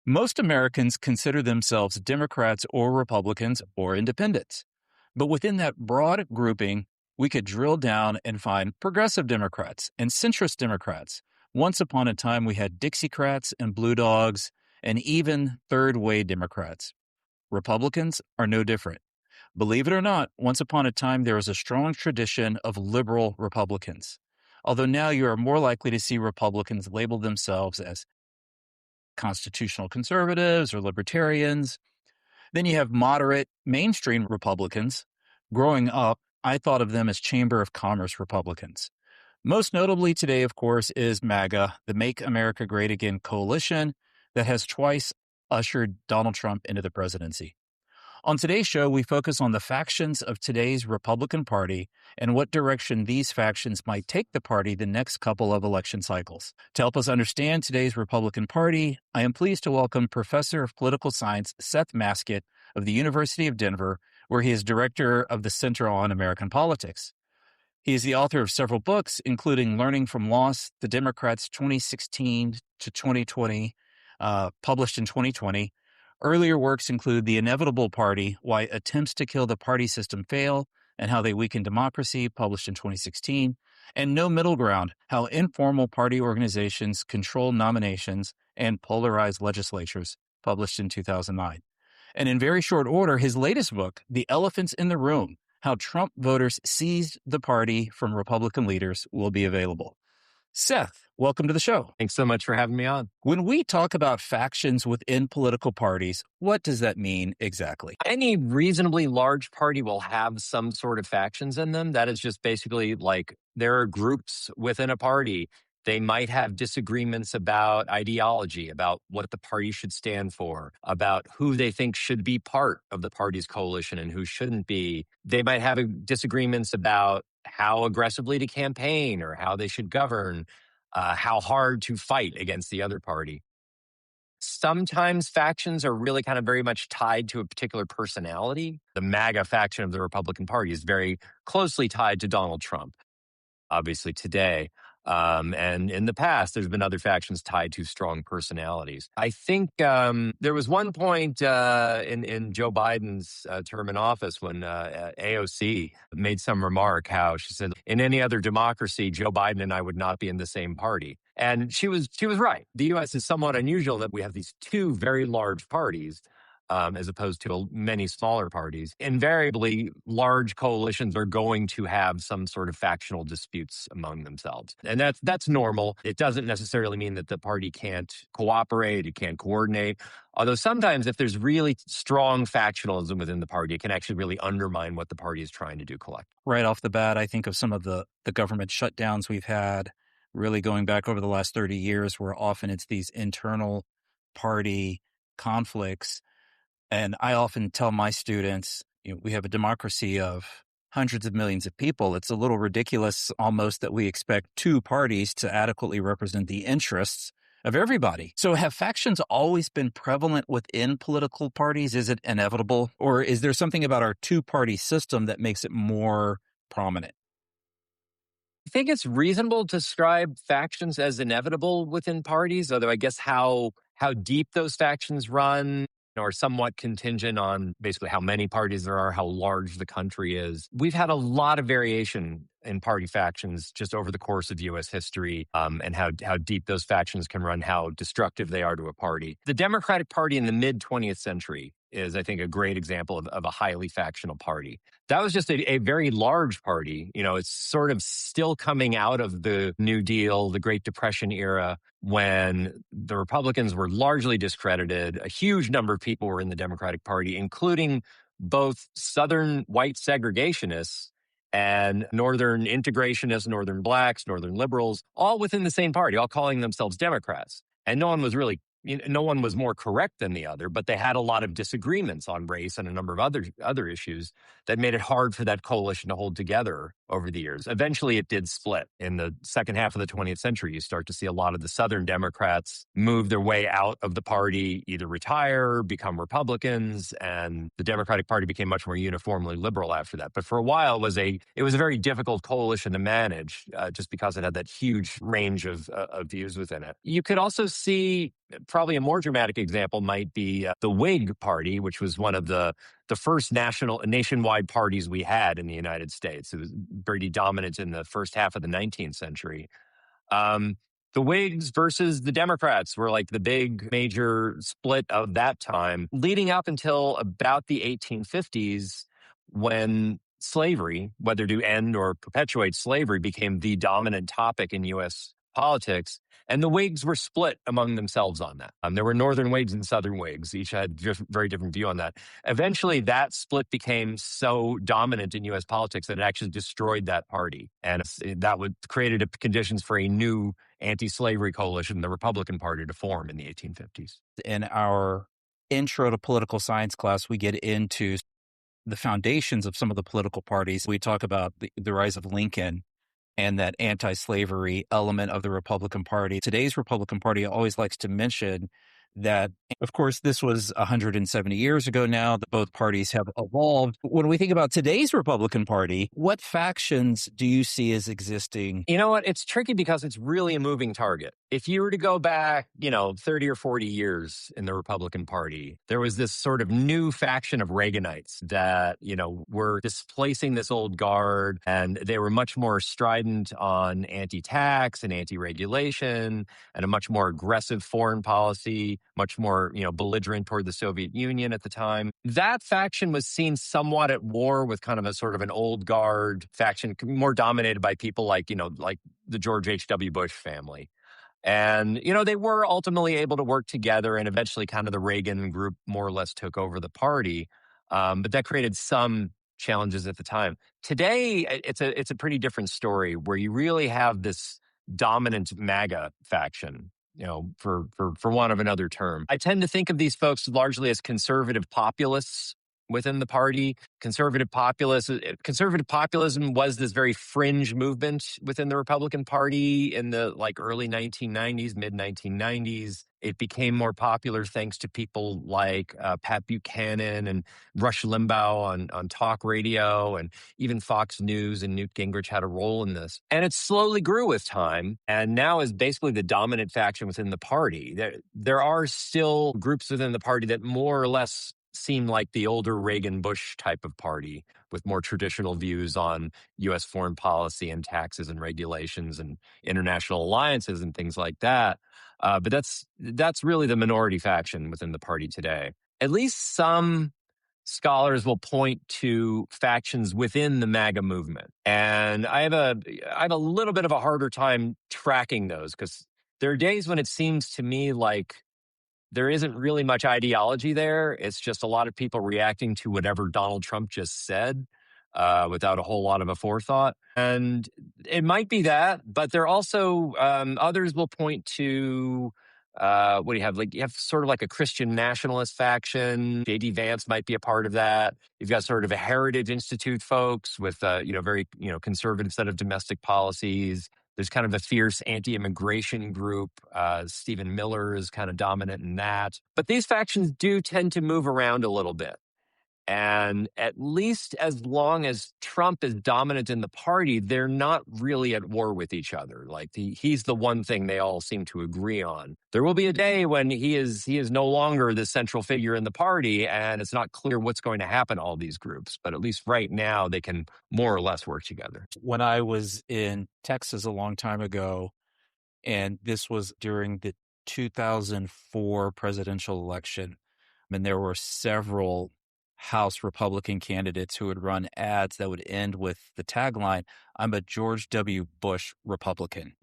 Most Americans consider themselves Democrats or Republicans or independents. But within that broad grouping, we could drill down and find progressive Democrats and centrist Democrats. Once upon a time, we had Dixiecrats and Blue Dogs and even third way Democrats. Republicans are no different. Believe it or not, once upon a time, there was a strong tradition of liberal Republicans. Although now you are more likely to see Republicans label themselves as constitutional conservatives or libertarians. Then you have moderate mainstream Republicans. Growing up, I thought of them as Chamber of Commerce Republicans. Most notably today, of course, is MAGA, the Make America Great Again coalition that has twice ushered Donald Trump into the presidency. On today's show, we focus on the factions of today's Republican Party and what direction these factions might take the party the next couple of election cycles. To help us understand today's Republican Party, I am pleased to welcome Professor of Political Science Seth Masket of the University of Denver, where he is Director of the Center on American Politics. He is the author of several books, including Learning from Loss, The Democrats 2016 to 2020, published in 2020. Earlier works include The Inevitable Party, Why Attempts to Kill the Party System Fail and How They Weaken Democracy, published in 2016, and No Middle Ground, How Informal Party Organizations Control Nominations and Polarize Legislatures, published in 2009. And in very short order, his latest book, The Elephants in the Room, How Trump Voters Seized the Party from Republican Leaders, will be available. Seth, welcome to the show. Thanks so much for having me on. When we talk about factions within political parties, what does that mean exactly? Any reasonably large party will have some sort of factions in them. That is just basically like there are groups within a party. They might have disagreements about ideology, about what the party should stand for, about who they think should be part of the party's coalition and who shouldn't be. They might have disagreements about how aggressively to campaign or how they should govern, how hard to fight against the other party. Sometimes factions are really kind of very much tied to a particular personality. The MAGA faction of the Republican Party is very closely tied to Donald Trump, obviously today. And in the past, there's been other factions tied to strong personalities. I think there was one point in Joe Biden's term in office when AOC made some remark how she said, in any other democracy, Joe Biden and I would not be in the same party. And she was right. The U.S. is somewhat unusual that we have these two very large parties, as opposed to many smaller parties. Invariably, large coalitions are going to have some sort of factional disputes among themselves. And that's normal. It doesn't necessarily mean that the party can't cooperate, it can't coordinate. Although sometimes if there's really strong factionalism within the party, it can actually really undermine what the party is trying to do collectively. Right off the bat, I think of some of the government shutdowns we've had, really going back over the last 30 years, where often it's these internal party conflicts. And I often tell my students, we have a democracy of hundreds of millions of people. It's a little ridiculous almost that we expect two parties to adequately represent the interests of everybody. So have factions always been prevalent within political parties? Is it inevitable? Or is there something about our two-party system that makes it more prominent? I think it's reasonable to describe factions as inevitable within parties, although I guess how deep those factions run are somewhat contingent on basically how many parties there are, how large the country is. We've had a lot of variation in party factions just over the course of U.S. history, and how deep those factions can run, how destructive they are to a party. The Democratic Party in the mid-20th century is, I think, a great example of a highly factional party. That was just a very large party. It's sort of still coming out of the New Deal, the Great Depression era, when the Republicans were largely discredited. A huge number of people were in the Democratic Party, including both Southern white segregationists and Northern integrationists, Northern blacks, Northern liberals, all within the same party, all calling themselves Democrats. And no one was more correct than the other, but they had a lot of disagreements on race and a number of other issues that made it hard for that coalition to hold together over the years. Eventually, it did split. In the second half of the 20th century, you start to see a lot of the Southern Democrats move their way out of the party, either retire, become Republicans, and the Democratic Party became much more uniformly liberal after that. But for a while, it was a very difficult coalition to manage, just because it had that huge range of views within it. You could also see probably a more dramatic example might be the Whig Party, which was one of the first nationwide parties we had in the United States. It was pretty dominant in the first half of the 19th century. The Whigs versus the Democrats were like the big major split of that time, leading up until about the 1850s, when slavery, whether to end or perpetuate slavery, became the dominant topic in U.S. politics. And the Whigs were split among themselves on that. There were Northern Whigs and Southern Whigs. Each had very different view on that. Eventually, that split became so dominant in U.S. politics that it actually destroyed that party. And that created conditions for a new anti-slavery coalition, the Republican Party, to form in the 1850s. In our intro to political science class, we get into the foundations of some of the political parties. We talk about the rise of Lincoln and that anti-slavery element of the Republican Party. Today's Republican Party always likes to mention that, of course, this was 170 years ago now, that both parties have evolved. When we think about today's Republican Party, what factions do you see as existing? You know what? It's tricky because it's really a moving target. If you were to go back, 30 or 40 years in the Republican Party, there was this sort of new faction of Reaganites that, were displacing this old guard, and they were much more strident on anti-tax and anti-regulation and a much more aggressive foreign policy, much more, belligerent toward the Soviet Union at the time. That faction was seen somewhat at war with kind of a sort of an old guard faction, more dominated by people like the George H.W. Bush family. And, they were ultimately able to work together, and eventually kind of the Reagan group more or less took over the party. But that created some challenges at the time. Today, it's a pretty different story, where you really have this dominant MAGA faction, for want of another term. I tend to think of these folks largely as conservative populists within the party. Conservative populism was this very fringe movement within the Republican Party in the early 1990s, mid 1990s. It became more popular thanks to people like Pat Buchanan and Rush Limbaugh on talk radio, and even Fox News and Newt Gingrich had a role in this. And it slowly grew with time, and now is basically the dominant faction within the party. There are still groups within the party that more or less seem like the older Reagan-Bush type of party, with more traditional views on U.S. foreign policy and taxes and regulations and international alliances and things like that. But that's really the minority faction within the party today. At least some scholars will point to factions within the MAGA movement, and I have a little bit of a harder time tracking those, because there are days when it seems to me like there isn't really much ideology there. It's just a lot of people reacting to whatever Donald Trump just said, without a whole lot of a forethought. And it might be that, but there are also others will point to what do you have? You have sort of like a Christian nationalist faction. J.D. Vance might be a part of that. You've got sort of a Heritage Institute folks with very conservative set of domestic policies. There's kind of a fierce anti-immigration group. Stephen Miller is kind of dominant in that. But these factions do tend to move around a little bit. And at least as long as Trump is dominant in the party, they're not really at war with each other. He's the one thing they all seem to agree on. There will be a day when he is no longer the central figure in the party, and it's not clear what's going to happen to all these groups. But at least right now, they can more or less work together. When I was in Texas a long time ago, and this was during the 2004 presidential election, and there were several House Republican candidates who would run ads that would end with the tagline, "I'm a George W. Bush Republican."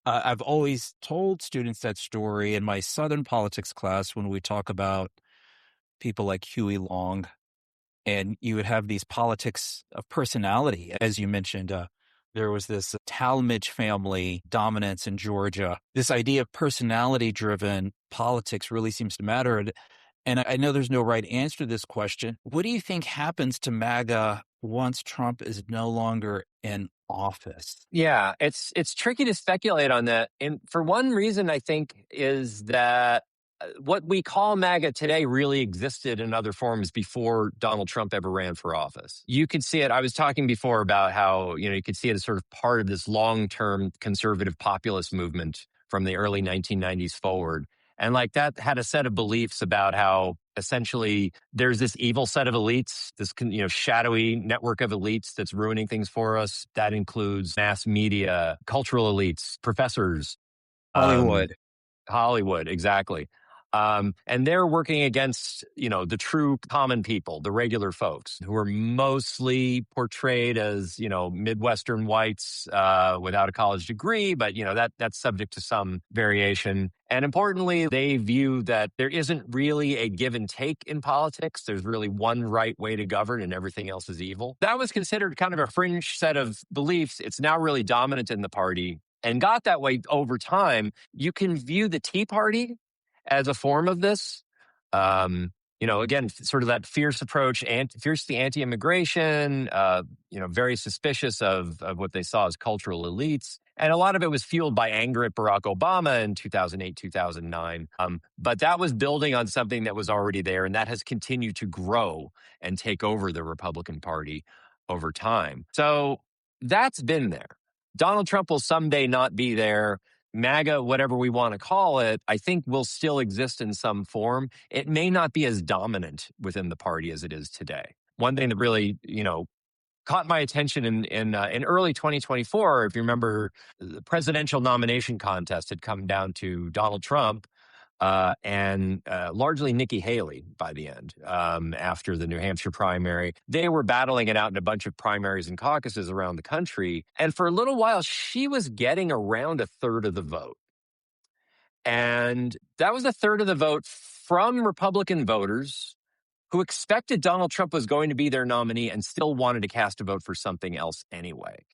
I've always told students that story in my Southern politics class when we talk about people like Huey Long, and you would have these politics of personality. As you mentioned, there was this Talmadge family dominance in Georgia. This idea of personality-driven politics really seems to matter. And I know there's no right answer to this question. What do you think happens to MAGA once Trump is no longer in office? Yeah, it's tricky to speculate on that. And for one reason, I think is that what we call MAGA today really existed in other forms before Donald Trump ever ran for office. You could see it. I was talking before about how, you could see it as sort of part of this long-term conservative populist movement from the early 1990s forward. And like that had a set of beliefs about how essentially there's this evil set of elites, this shadowy network of elites that's ruining things for us. That includes mass media, cultural elites, professors, um, Hollywood. Hollywood, exactly. And they're working against, the true common people, the regular folks who are mostly portrayed as, Midwestern whites without a college degree, but that's subject to some variation. And importantly, they view that there isn't really a give and take in politics. There's really one right way to govern and everything else is evil. That was considered kind of a fringe set of beliefs. It's now really dominant in the party and got that way over time. You can view the Tea Party as a form of this. Again, sort of that fierce approach, fiercely anti-immigration, very suspicious of what they saw as cultural elites. And a lot of it was fueled by anger at Barack Obama in 2008, 2009. But that was building on something that was already there, and that has continued to grow and take over the Republican Party over time. So that's been there. Donald Trump will someday not be there. MAGA, whatever we want to call it, I think will still exist in some form. It may not be as dominant within the party as it is today. One thing that really, caught my attention in early 2024, if you remember, the presidential nomination contest had come down to Donald Trump and largely Nikki Haley by the end. After the New Hampshire primary, they were battling it out in a bunch of primaries and caucuses around the country. And for a little while, she was getting around a third of the vote. And that was a third of the vote from Republican voters who expected Donald Trump was going to be their nominee and still wanted to cast a vote for something else anyway.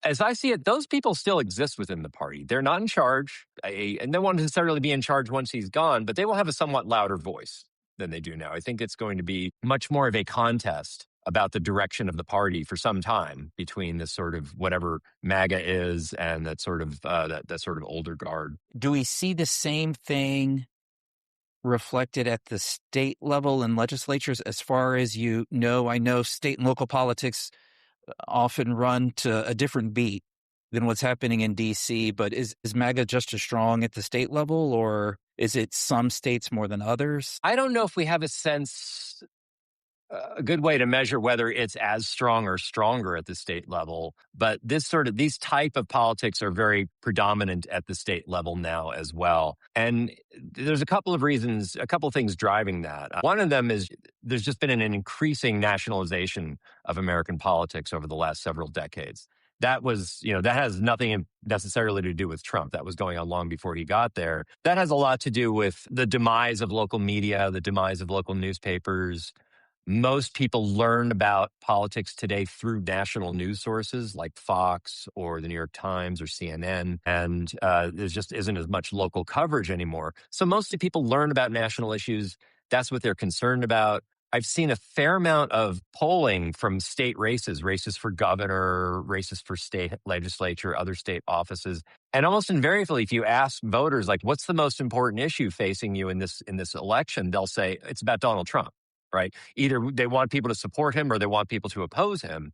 As I see it, those people still exist within the party. They're not in charge, and they won't necessarily be in charge once he's gone, but they will have a somewhat louder voice than they do now. I think it's going to be much more of a contest about the direction of the party for some time between this sort of whatever MAGA is and that sort of that sort of older guard. Do we see the same thing reflected at the state level in legislatures? As far as I know state and local politics often run to a different beat than what's happening in D.C., but is MAGA just as strong at the state level, or is it some states more than others? I don't know if we have a good way to measure whether it's as strong or stronger at the state level. But these type of politics are very predominant at the state level now as well. And there's a couple of things driving that. One of them is there's just been an increasing nationalization of American politics over the last several decades. That has nothing necessarily to do with Trump. That was going on long before he got there. That has a lot to do with the demise of local media, the demise of local newspapers. Most people learn about politics today through national news sources like Fox or the New York Times or CNN, and there just isn't as much local coverage anymore. So mostly people learn about national issues. That's what they're concerned about. I've seen a fair amount of polling from state races for governor, races for state legislature, other state offices. And almost invariably, if you ask voters, like, what's the most important issue facing you in this election, they'll say it's about Donald Trump. Right? Either they want people to support him or they want people to oppose him.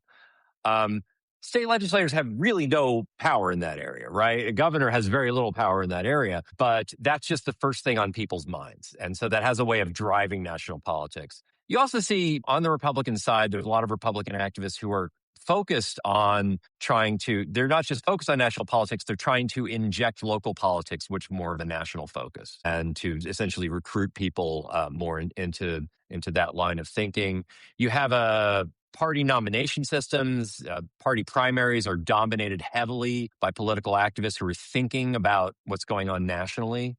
State legislators have really no power in that area, right? A governor has very little power in that area, but that's just the first thing on people's minds. And so that has a way of driving national politics. You also see on the Republican side, there's a lot of Republican activists who are focused on they're not just focused on national politics, they're trying to inject local politics, which more of a national focus, and to essentially recruit people more into that line of thinking. You have party nomination systems. Party primaries are dominated heavily by political activists who are thinking about what's going on nationally.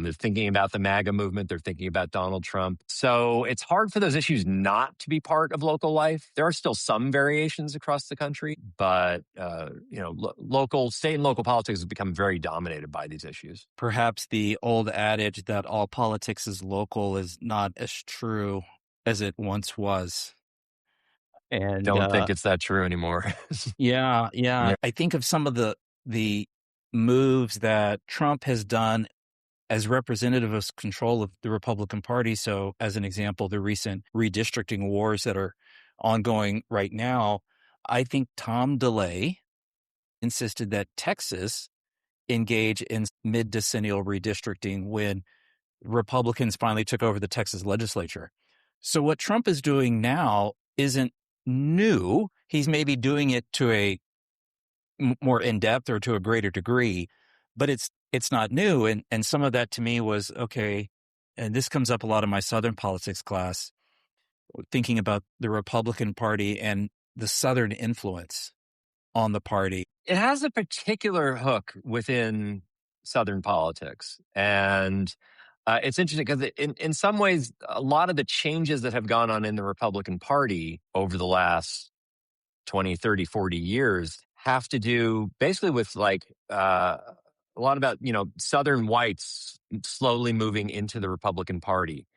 They're thinking about the MAGA movement. They're thinking about Donald Trump. So it's hard for those issues not to be part of local life. There are still some variations across the country, but state and local politics has become very dominated by these issues. Perhaps the old adage that all politics is local is not as true as it once was. I And don't think it's that true anymore. yeah, yeah, Yeah. I think of some of the moves that Trump has done as representative of control of the Republican Party. So, as an example, the recent redistricting wars that are ongoing right now, I think Tom DeLay insisted that Texas engage in mid-decennial redistricting when Republicans finally took over the Texas legislature. So what Trump is doing now isn't new. He's maybe doing it to a more in depth or to a greater degree, but it's not new. And some of that to me was okay. And this comes up a lot in my Southern politics class, thinking about the Republican Party and the Southern influence on the party. It has a particular hook within Southern politics. And it's interesting because in some ways, a lot of the changes that have gone on in the Republican Party over the last 20, 30, 40 years have to do basically with a lot about, Southern whites slowly moving into the Republican Party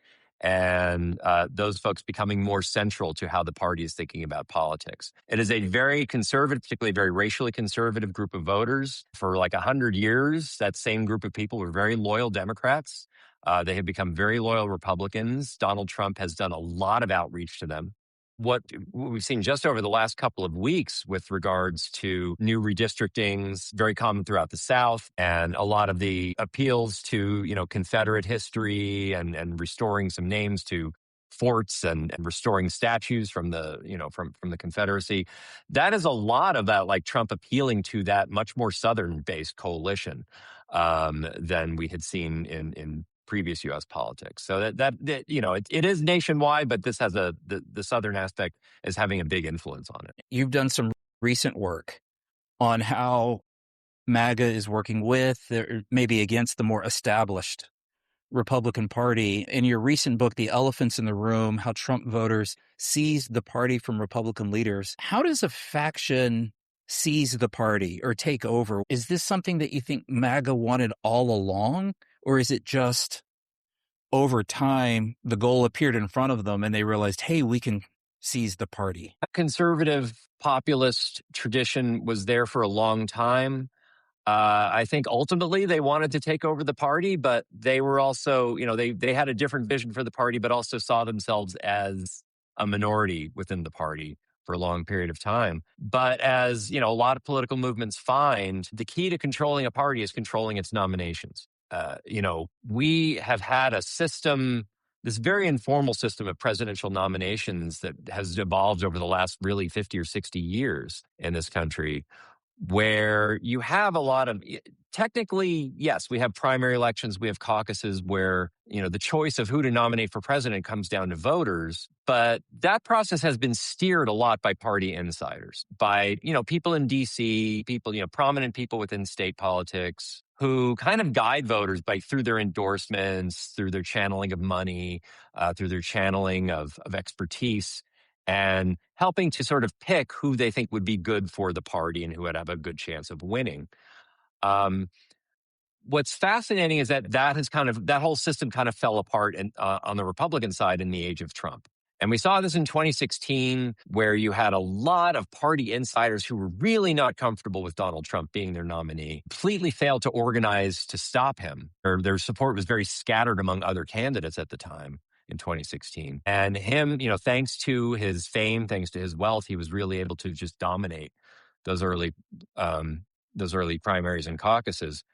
and those folks becoming more central to how the party is thinking about politics. It is a very conservative, particularly very racially conservative group of voters. For like 100 years, that same group of people were very loyal Democrats. They have become very loyal Republicans. Donald Trump has done a lot of outreach to them. What we've seen just over the last couple of weeks with regards to new redistrictings, very common throughout the South, and a lot of the appeals to, Confederate history and restoring some names to forts and restoring statues from the, from the Confederacy. That is a lot of that, like Trump appealing to that much more Southern-based coalition than we had seen in previous U.S. politics. So that it is nationwide, but this has the Southern aspect is having a big influence on it. You've done some recent work on how MAGA is working with, or maybe against the more established Republican Party. In your recent book, The Elephants in the Room, How Trump Voters Seized the Party from Republican Leaders. How does a faction seize the party or take over? Is this something that you think MAGA wanted all along? Or is it just over time, the goal appeared in front of them and they realized, hey, we can seize the party? A conservative populist tradition was there for a long time. I think ultimately they wanted to take over the party, but they were also, they had a different vision for the party, but also saw themselves as a minority within the party for a long period of time. But as, a lot of political movements find, the key to controlling a party is controlling its nominations. We have had a system, this very informal system of presidential nominations that has evolved over the last really 50 or 60 years in this country, where you have a lot of, technically, yes, we have primary elections, we have caucuses where, the choice of who to nominate for president comes down to voters. But that process has been steered a lot by party insiders, by, people in DC, people, prominent people within state politics who kind of guide voters through their endorsements, through their channeling of money, through their channeling of expertise, and helping to sort of pick who they think would be good for the party and who would have a good chance of winning. What's fascinating is that whole system kind of fell apart on the Republican side in the age of Trump. And we saw this in 2016, where you had a lot of party insiders who were really not comfortable with Donald Trump being their nominee, completely failed to organize to stop him. Or their support was very scattered among other candidates at the time in 2016. And him, thanks to his fame, thanks to his wealth, he was really able to just dominate those early primaries and caucuses.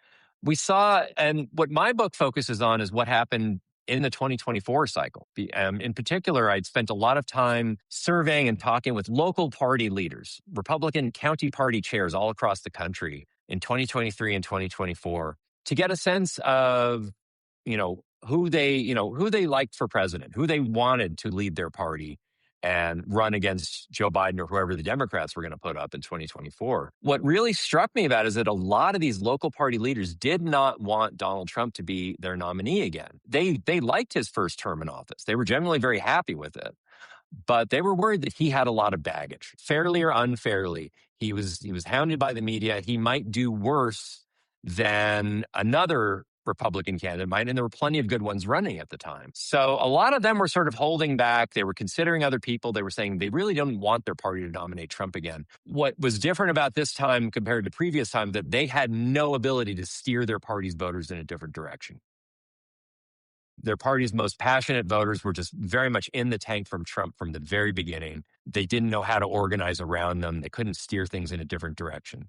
We saw, and what my book focuses on is what happened in the 2024 cycle. In particular, I'd spent a lot of time surveying and talking with local party leaders, Republican county party chairs all across the country in 2023 and 2024, to get a sense of, who they liked for president, who they wanted to lead their party and run against Joe Biden or whoever the Democrats were going to put up in 2024. What really struck me about it is that a lot of these local party leaders did not want Donald Trump to be their nominee again. They liked his first term in office. They were generally very happy with it. But they were worried that he had a lot of baggage, fairly or unfairly. He was hounded by the media. He might do worse than another Republican candidate might, and there were plenty of good ones running at the time. So a lot of them were sort of holding back. They were considering other people. They were saying they really don't want their party to nominate Trump again. What was different about this time compared to previous times that they had no ability to steer their party's voters in a different direction. Their party's most passionate voters were just very much in the tank from Trump from the very beginning. They didn't know how to organize around them. They couldn't steer things in a different direction.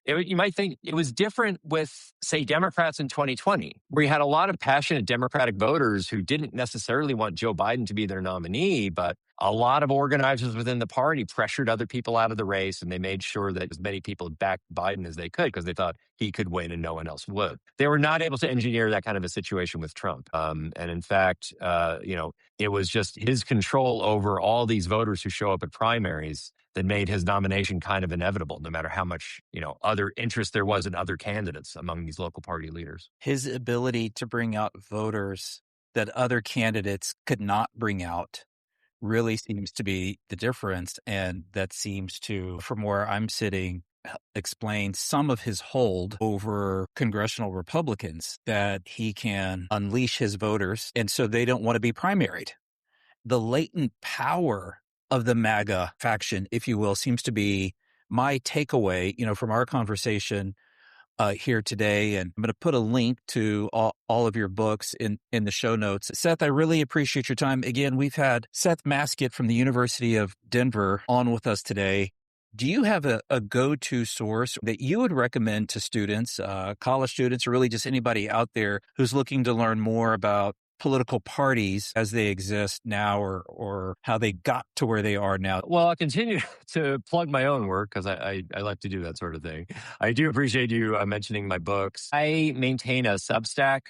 You might think it was different with, say, Democrats in 2020, where you had a lot of passionate Democratic voters who didn't necessarily want Joe Biden to be their nominee, but a lot of organizers within the party pressured other people out of the race, and they made sure that as many people backed Biden as they could because they thought he could win and no one else would. They were not able to engineer that kind of a situation with Trump. And in fact, it was just his control over all these voters who show up at primaries that made his nomination kind of inevitable, no matter how much, other interest there was in other candidates among these local party leaders. His ability to bring out voters that other candidates could not bring out really seems to be the difference. And that seems to, from where I'm sitting, explain some of his hold over congressional Republicans, that he can unleash his voters. And so they don't want to be primaried. The latent power of the MAGA faction, if you will, seems to be my takeaway, from our conversation here today. And I'm going to put a link to all of your books in the show notes. Seth, I really appreciate your time. Again, we've had Seth Masket from the University of Denver on with us today. Do you have a go-to source that you would recommend to students, college students, or really just anybody out there who's looking to learn more about political parties as they exist now, or how they got to where they are now? Well, I'll continue to plug my own work because I like to do that sort of thing. I do appreciate you mentioning my books. I maintain a Substack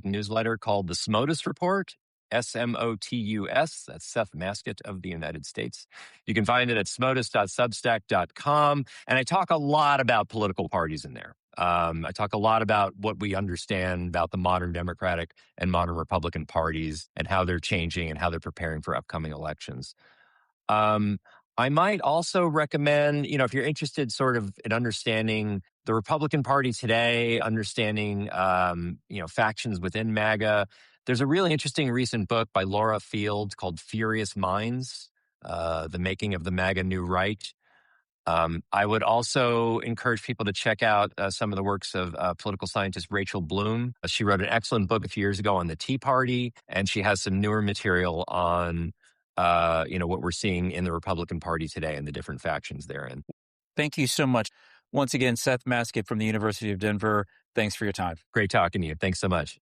newsletter called the SMOTUS Report, SMOTUS. That's Seth Masket of the United States. You can find it at smotus.substack.com. And I talk a lot about political parties in there. I talk a lot about what we understand about the modern Democratic and modern Republican parties and how they're changing and how they're preparing for upcoming elections. I might also recommend, if you're interested sort of in understanding the Republican Party today, understanding, factions within MAGA, there's a really interesting recent book by Laura Field called Furious Minds, The Making of the MAGA New Right. I would also encourage people to check out some of the works of political scientist Rachel Bloom. She wrote an excellent book a few years ago on the Tea Party, and she has some newer material on what we're seeing in the Republican Party today and the different factions therein. Thank you so much. Once again, Seth Masket from the University of Denver. Thanks for your time. Great talking to you. Thanks so much.